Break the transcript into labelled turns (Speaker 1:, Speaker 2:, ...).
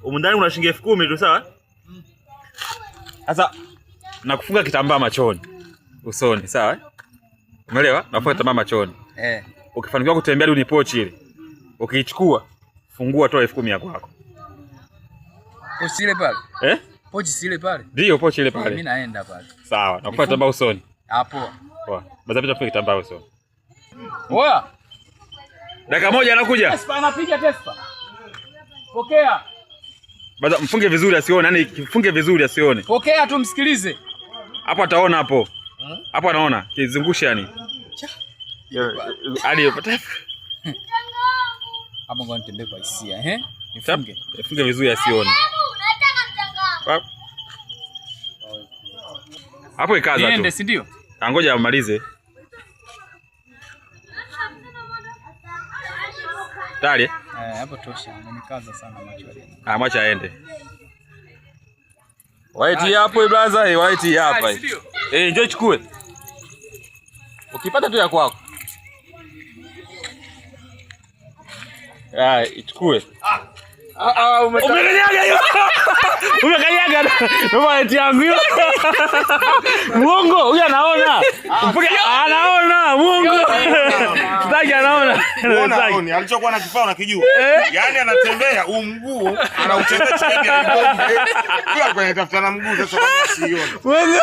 Speaker 1: Humu ndani kuna shilingi 10,000 tu, sawa? Sasa nakufunga kitambaa machoni, usoni, sawa? Umeelewa? Nafunga kitambaa machoni. Ukifanikiwa kutembea hadi unipochi ile. Ukiichukua, fungua toa 10,000 ya kwako.
Speaker 2: Pochi ile pale? Pochi ile pale?
Speaker 1: Ndio, pochi ile pale.
Speaker 2: Mimi naenda pale.
Speaker 1: Sawa, nakufunga kitambaa usoni.
Speaker 2: Poa.
Speaker 1: Poa. Basi pita funga kitambaa usoni.
Speaker 2: Poa.
Speaker 1: Dakika moja anakuja.
Speaker 2: Tespa anapiga Tespa. Pokea.
Speaker 1: Baza mfunge vizuri asione, yani kifunge vizuri asione.
Speaker 2: Pokea tu msikilize.
Speaker 1: Hapo ataona hapo. Hapo anaona, kizungusha yani. Hadi
Speaker 2: hapo ngoja nitembee kwa hisia, Nifunge.
Speaker 1: Nifunge vizuri asione. Hapo ikaza tu.
Speaker 2: Niende, si ndio?
Speaker 1: Ngoja amalize. Tayari?
Speaker 2: Hapo tosha. Nimekaza sana macho yale.
Speaker 1: Mwacha aende. White hapo brother, white hapa. Njoo chukue. Ukipata tu ya kwako. Ichukue. Umekanyaga hiyo. Umekanyaga. Mama eti yangu hiyo. Muongo, huyu anaona. Anaona, muongo. Sitaki anaona.
Speaker 3: Unaona, alichokuwa na kifaa unakijua. Yaani anatembea mguu, anauchezea chini ya mgongo. Huyu kwenye tafuta na mguu sasa kwa asione.
Speaker 1: Muongo.